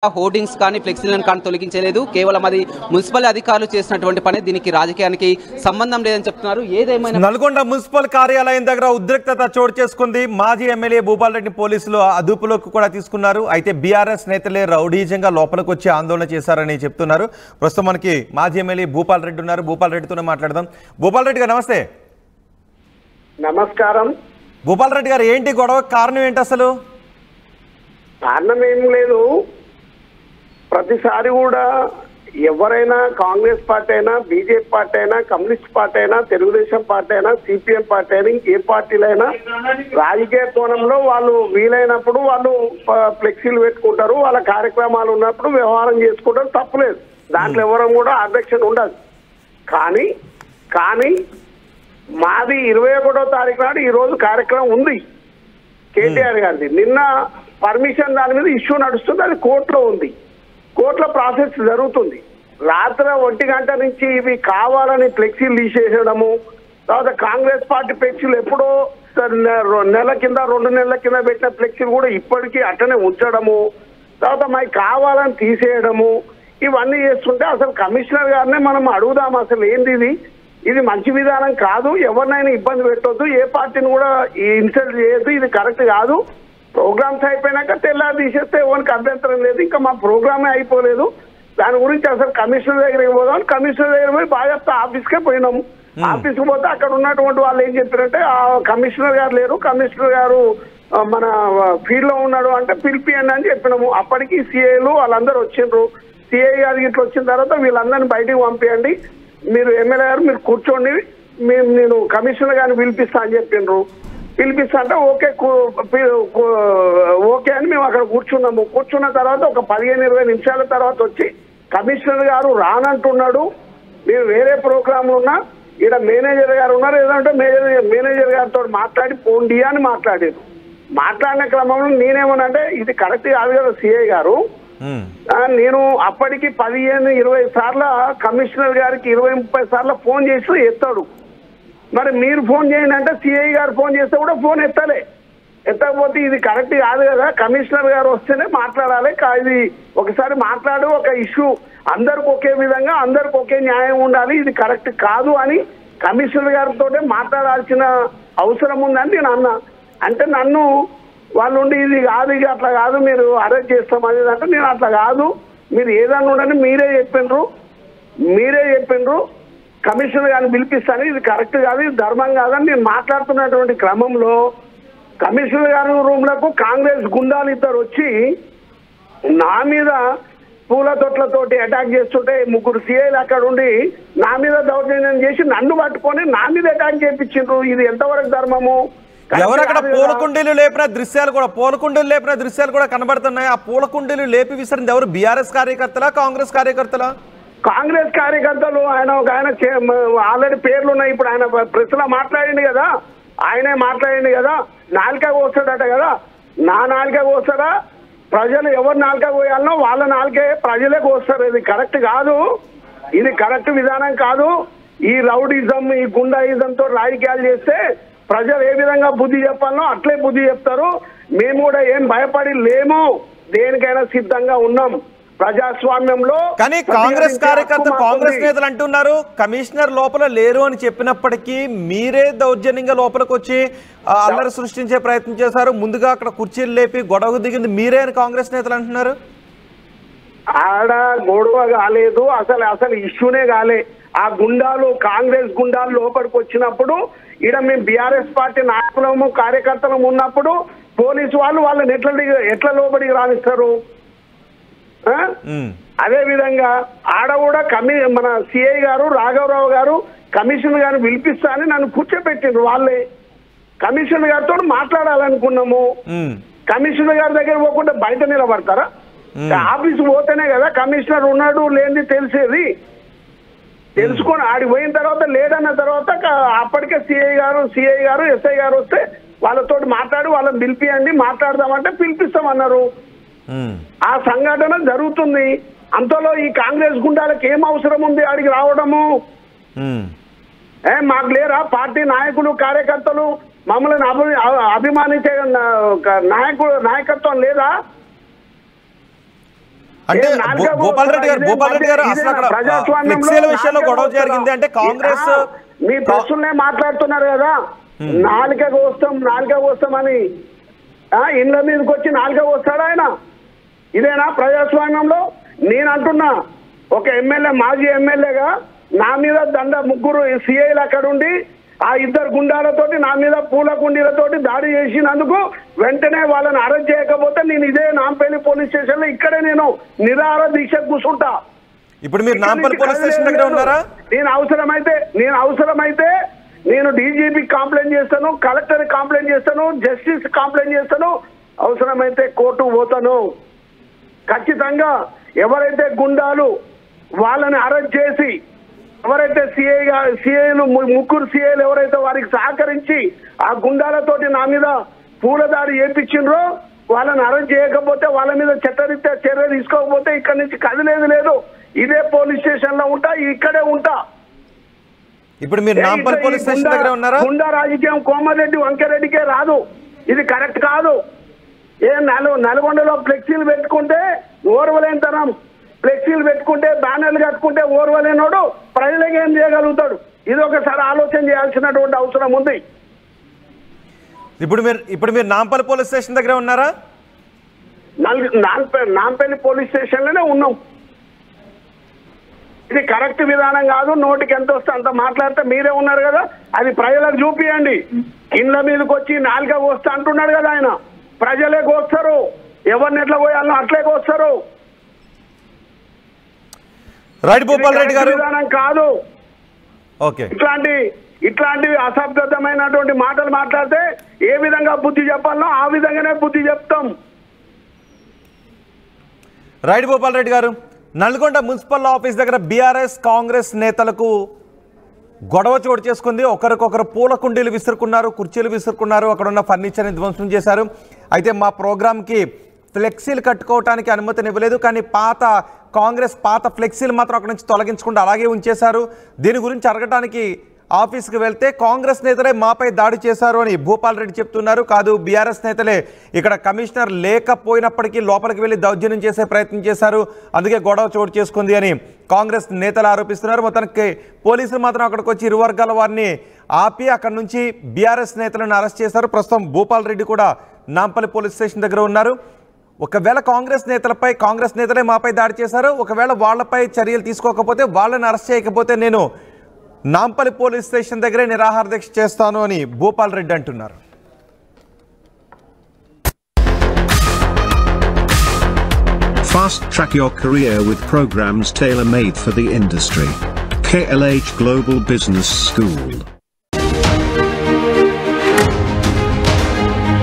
Hoardings కానీ ఫ్లెక్సీలను కానీ తొలగించలేదు. కేవలం అది మున్సిపల్ అధికారులు చేసినటువంటి పని, దీనికి రాజకీయానికి సంబంధం లేదని చెప్తున్నారు. ఏదేమైనా నల్గొండ మున్సిపల్ కార్యాలయం దగ్గర ఉద్రిక్తత చోటు చేసుకుంది. మాజీ ఎమ్మెల్యే భూపాల్ రెడ్డి పోలీసులు అదుపులోకి కూడా తీసుకున్నారు. అయితే బీఆర్ఎస్ నేతలే రౌడీజంగా లోపలికి వచ్చి ఆందోళన చేశారని చెప్తున్నారు. ప్రస్తుతం మనకి మాజీ ఎమ్మెల్యే భూపాల్ రెడ్డి ఉన్నారు. భూపాల్ రెడ్డితోనే మాట్లాడదాం. భూపాల్ రెడ్డి గారు నమస్తే. నమస్కారం. భూపాల్ రెడ్డి గారు, ఏంటి గొడవ కారణం ఏంటి? అసలు కారణం ఏం లేదు. ప్రతిసారి కూడా ఎవరైనా కాంగ్రెస్ పార్టీ అయినా, బీజేపీ పార్టీ అయినా, కమ్యూనిస్ట్ పార్టీ అయినా, తెలుగుదేశం పార్టీ అయినా, సిపిఎం పార్టీ అయినా, ఇంకే పార్టీలైనా రాజకీయ కోణంలో వాళ్ళు వీలైనప్పుడు వాళ్ళు ఫ్లెక్సీలు పెట్టుకుంటారు. వాళ్ళ కార్యక్రమాలు ఉన్నప్పుడు వ్యవహారం చేసుకుంటారు, తప్పులేదు. దాంట్లో ఎవరం కూడా అబ్జెక్షన్ ఉండదు. కానీ మాది 21వ తారీఖు నాడు ఈ రోజు కార్యక్రమం ఉంది కేటీఆర్ గారిది. నిన్న పర్మిషన్ దాని మీద ఇష్యూ నడుస్తుంది, అది కోర్టులో ఉంది. కోర్టులో ప్రాసెస్ జరుగుతుంది. రాత్రి 1 గంట నుంచి ఇవి కావాలని ఫ్లెక్సీలు తీసేయడము, తర్వాత కాంగ్రెస్ పార్టీ ఫ్లెక్సీలు ఎప్పుడో నెల కింద 2 నెలల కింద పెట్టిన ఫ్లెక్సీలు కూడా ఇప్పటికీ అట్టనే ఉంచడము, తర్వాత మాకు కావాలని తీసేయడము, ఇవన్నీ చేస్తుంటే అసలు కమిషనర్ గారినే మనం అడుగుదాం, అసలు ఏంది ఇది మంచి విధానం కాదు, ఎవరినైనా ఇబ్బంది పెట్టొద్దు, ఏ పార్టీని కూడా ఇన్సల్ట్ చేయొద్దు, ఇది కరెక్ట్ కాదు. ప్రోగ్రామ్స్ అయిపోయినాక తెల్లారి తీసేస్తే ఎవరికి అభ్యంతరం లేదు, ఇంకా మా ప్రోగ్రామే అయిపోలేదు, దాని గురించి అసలు కమిషనర్ దగ్గరికి పోదాం. కమిషనర్ దగ్గర పోయి బాధ్యత ఆఫీస్కే పోయినాము. ఆఫీస్కి పోతే అక్కడ ఉన్నటువంటి వాళ్ళు ఏం చెప్పారంటే, ఆ కమిషనర్ గారు లేరు, కమిషనర్ గారు మన ఫీల్డ్ లో ఉన్నాడు అంటే పిలిపియండి అని చెప్పినాము. అప్పటికి సిఐలు వాళ్ళందరూ వచ్చిండ్రు. సిఐ గారికి ఇట్లా వచ్చిన తర్వాత వీళ్ళందరినీ బయటికి పంపించండి, మీరు ఎమ్మెల్యే గారు మీరు కూర్చోండి, నేను కమిషనర్ గారిని పిలిపిస్తా అని చెప్పిండ్రు. పిలిపిస్తా అంటే ఓకే అని మేము అక్కడ కూర్చున్నాము. కూర్చున్న తర్వాత ఒక 15-20 నిమిషాల తర్వాత వచ్చి కమిషనర్ గారు రానంటున్నాడు, మీరు వేరే ప్రోగ్రాంలు ఉన్నా ఇక్కడ మేనేజర్ గారు ఉన్నారు, ఏదంటే మేనేజర్ గారితో మాట్లాడి పోండి అని మాట్లాడారు. మాట్లాడిన క్రమంలో నేనేమనంటే, ఇది కరెక్ట్ కాదు కదా సిఐ గారు, నేను అప్పటికి 15-20 సార్లు కమిషనర్ గారికి 20-30 సార్లు ఫోన్ చేసి ఎత్తాడు. మరి మీరు ఫోన్ చేయండి అంటే సిఐ గారు ఫోన్ చేస్తే కూడా ఫోన్ ఎత్తకపోతే ఇది కరెక్ట్ కాదు కదా, కమిషనర్ గారు వస్తేనే మాట్లాడాలి, ఇది ఒకసారి మాట్లాడు, ఒక ఇష్యూ అందరికి ఒకే విధంగా అందరికి ఒకే న్యాయం ఉండాలి, ఇది కరెక్ట్ కాదు అని కమిషనర్ గారితో మాట్లాడాల్సిన అవసరం ఉందని నేను అన్నా. అంటే నన్ను వాళ్ళు ఉండి ఇది కాదు, ఇది అట్లా కాదు, మీరు అరెస్ట్ చేస్తాం అనేది అంటే, నేను అట్లా కాదు, మీరు ఏదన్నా ఉండని మీరే చెప్పిండ్రు కమిషనర్ గారిని పిలిపిస్తాను, ఇది కరెక్ట్ కాదు, ఇది ధర్మం కాదని నేను మాట్లాడుతున్నటువంటి క్రమంలో కమిషనర్ గారి రూమ్లకు కాంగ్రెస్ గుండాలు ఇద్దరు వచ్చి నా మీద పూల తొట్లతోటి అటాక్ చేస్తుంటే 3 సిఐలు అక్కడ ఉండి నా మీద దౌర్జన్యం చేసి నన్ను పట్టుకొని నా మీద అటాక్ చేయించిండ్రు. ఇది ఎంతవరకు ధర్మము? ఎవరు అక్కడ పూలకుండీలు లేపిన దృశ్యాలు కూడా కనబడుతున్నాయి. ఆ పూలకుండీలు లేపి విసిరింది ఎవరు? బీఆర్ఎస్ కార్యకర్తలా, కాంగ్రెస్ కార్యకర్తలా? కాంగ్రెస్ కార్యకర్తలు. ఆయన ఆల్రెడీ పేర్లు ఉన్నాయి. ఇప్పుడు ఆయన ప్రెస్ లో మాట్లాడింది కదా, ఆయనే మాట్లాడింది కదా, నాలుక కోస్తాడట కదా. నా నాలుక కోస్తాడా? ప్రజలు ఎవరు నాలుక కోయాలనో వాళ్ళ నాలుకే ప్రజలే కోస్తారు. ఇది కరెక్ట్ కాదు, ఇది కరెక్ట్ విధానం కాదు. ఈ రౌడిజం, ఈ గుండాయిజంతో రాజకీయాలు చేస్తే ప్రజలు ఏ విధంగా బుద్ధి చెప్పాలనో అట్లే బుద్ధి చెప్తారు. మేము కూడా ఏం భయపడి లేము, దేనికైనా సిద్ధంగా ఉన్నాం ప్రజాస్వామ్యంలో. కానీ కాంగ్రెస్ కాంగ్రెస్ నేతలు అంటున్నారు కమిషనర్ లోపల లేరు అని చెప్పినప్పటికీ మీరే దౌర్జన్యంగా లోపలికి వచ్చి అల్లరి సృష్టించే ప్రయత్నం చేశారు. ముందుగా అక్కడ కుర్చీలు లేపి గొడవ దిగింది మీరే అని కాంగ్రెస్ నేతలు అంటున్నారు. ఆడ గొడవ కాలేదు, అసలు ఇష్యూనే కాలే. ఆ గుండాలు, కాంగ్రెస్ గుండాలు లోపలికి వచ్చినప్పుడు ఈడ మేము బీఆర్ఎస్ పార్టీ నాయకులము కార్యకర్తలము ఉన్నప్పుడు పోలీసు వాళ్ళు వాళ్ళని ఎట్లా లోపలికి రానిస్తారు? అదే విధంగా ఆడ కూడా మన సిఐ గారు రాఘవరావు గారు కమిషనర్ గారిని పిలిపిస్తా అని నన్ను కూర్చోబెట్టిండ్రు. వాళ్ళే కమిషనర్ గారితో మాట్లాడాలనుకున్నాము. కమిషనర్ గారి దగ్గర పోకుండా బయట నిలబడతారా? ఆఫీసు పోతేనే కదా కమిషనర్ ఉన్నాడు లేని తెలిసేది. తెలుసుకొని ఆడికి పోయిన తర్వాత లేదన్న తర్వాత అప్పటికే సిఐ గారు ఎస్ఐ గారు వస్తే వాళ్ళతో మాట్లాడి వాళ్ళని పిలిపియండి మాట్లాడదామంటే పిలిపిస్తామన్నారు. ఆ సంఘటన జరుగుతుంది. అంతలో ఈ కాంగ్రెస్ గుండాలకు ఏం అవసరం ఉంది ఆడికి రావడము? మాకు లేరా పార్టీ నాయకులు కార్యకర్తలు మమ్మల్ని అభిమానించే నాయకత్వం లేదా? అంటే భూపాల్ రెడ్డి గారు అసలు అక్కడ ఫ్లెక్సీల విషయంలో గొడవ జరిగింది అంటే కాంగ్రెస్ మీ ప్రశ్నలే మాట్లాడుతున్నారు కదా, నాలుక కోస్తాం అని ఇండ్ల మీదకి వచ్చి నాలుక కోస్తాడు ఆయన. ఇదేనా ప్రజాస్వామ్యంలో? నేను అంటున్నా, ఒక ఎమ్మెల్యే, మాజీ ఎమ్మెల్యేగా నా మీద ముగ్గురు సిఐలు అక్కడ ఉండి ఆ ఇద్దరు గుండాలతోటి నా మీద పూల కుండీలతోటి దాడి చేసినందుకు వెంటనే వాళ్ళని అరెస్ట్ చేయకపోతే నేను ఇదే నాంపల్లి పోలీస్ స్టేషన్ లో ఇక్కడే నేను నిరాహార దీక్ష కూర్చుంటా. ఇప్పుడు మీరు నాంపల్లి పోలీస్ స్టేషన్ దగ్గర ఉన్నారా? నేను అవసరమైతే నేను డీజీపీ కంప్లైంట్ చేస్తాను, కలెక్టర్ కంప్లైంట్ చేస్తాను, జస్టిస్ కంప్లైంట్ చేస్తాను, అవసరమైతే కోర్టుకు పోతాను. ఖచ్చితంగా ఎవరైతే గుండాలు వాళ్ళని అరెస్ట్ చేసి, ఎవరైతే సిఐలు ముగ్గురు సిఐలు ఎవరైతే వారికి సహకరించి ఆ గుండాలతోటి నా మీద పూలదాడి చేయించిండ్రో వాళ్ళని అరెస్ట్ చేయకపోతే, వాళ్ళ మీద చట్టరీత్యా చర్య తీసుకోకపోతే ఇక్కడి నుంచి కదిలేదు లేదు. ఇదే పోలీస్ స్టేషన్ లో ఉంటా, ఇక్కడే ఉంటా. ఇప్పుడు మీరు నాంపల్లి పోలీస్ స్టేషన్ దగ్గర ఉన్నారా? గుండా రాజకీయం కోమరెడ్డి వంకరెడ్డికే రాదు, ఇది కరెక్ట్ కాదు. నల్గొండలో ఫ్లెక్సీలు పెట్టుకుంటే ఓర్వలేనితనం, ఫ్లెక్సీలు పెట్టుకుంటే బ్యానర్లు కట్టుకుంటే ఓర్వలేనోడు ప్రజలకు ఏం చేయగలుగుతాడు? ఇది ఒకసారి ఆలోచన చేయాల్సినటువంటి అవసరం ఉంది. ఇప్పుడు మీరు నాంపల్లి పోలీస్ స్టేషన్ దగ్గర ఉన్నారా? నాంపల్లి పోలీస్ స్టేషన్ లోనే ఉన్నాం. ఇది కరెక్ట్ విధానం కాదు. నోటికి ఎంత వస్తే అంత మాట్లాడితే మీరే ఉన్నారు కదా, అది ప్రజలకు చూపియండి. ఇండ్ల మీదకి వచ్చి నాలుక కోస్తా అంటున్నాడు కదా ఆయన. ప్రజలే కోస్తారు, ఎవరిని ఎట్లా పోయాలో అట్లే కోస్తారు. రైట్ భూపాల్ రెడ్డి గారు, విధానం కాదు. ఓకే, ఇట్లాంటివి అసభ్యతమైనటువంటి మాటలు మాట్లాడితే ఏ విధంగా బుద్ధి చెప్పాలో ఆ విధంగానే బుద్ధి చెప్తాం. రైట్ భూపాల్ రెడ్డి గారు, నల్గొండ మున్సిపల్ ఆఫీస్ దగ్గర బీఆర్ఎస్ కాంగ్రెస్ నేతలకు గొడవ చోటు చేసుకుంది. ఒకరికొకరు పూల కుండీలు విసురుకున్నారు, కుర్చీలు విసురుకున్నారు, అక్కడ ఉన్న ఫర్నిచర్ని ధ్వంసం చేశారు. అయితే మా ప్రోగ్రాంకి ఫ్లెక్సీలు కట్టుకోవడానికి అనుమతినివ్వలేదు, కానీ కాంగ్రెస్ పాత ఫ్లెక్సీలు మాత్రం అక్కడ నుంచి తొలగించకుండా అలాగే ఉంచేశారు. దీని గురించి అడగడానికి ఆఫీస్కి వెళ్తే కాంగ్రెస్ నేతలే మాపై దాడి చేశారు అని భూపాల్ రెడ్డి చెప్తున్నారు. కాదు, బీఆర్ఎస్ నేతలే ఇక్కడ కమిషనర్ లేకపోయినప్పటికీ లోపలికి వెళ్ళి దౌర్జన్యం చేసే ప్రయత్నం చేశారు, అందుకే గొడవ చోటు చేసుకుంది అని కాంగ్రెస్ నేతలు ఆరోపిస్తున్నారు. మొత్తానికి పోలీసులు మాత్రం అక్కడికి వచ్చి ఇరు వర్గాల వారిని ఆపి అక్కడ నుంచి బీఆర్ఎస్ నేతలను అరెస్ట్ చేశారు. ప్రస్తుతం భూపాల్ రెడ్డి కూడా నాంపల్లి పోలీస్ స్టేషన్ దగ్గర ఉన్నారు. ఒకవేళ కాంగ్రెస్ నేతలే మాపై దాడి చేశారు, ఒకవేళ వాళ్ళపై చర్యలు తీసుకోకపోతే, వాళ్ళని అరెస్ట్ చేయకపోతే నేను నాంపల్లి పోలీస్ స్టేషన్ దగ్గరే నిరాహార దీక్ష చేస్తాను అని భూపాల్ రెడ్డి అంటున్నారు. Fast track your career with programs tailor-made for the industry. KLH Global Business School.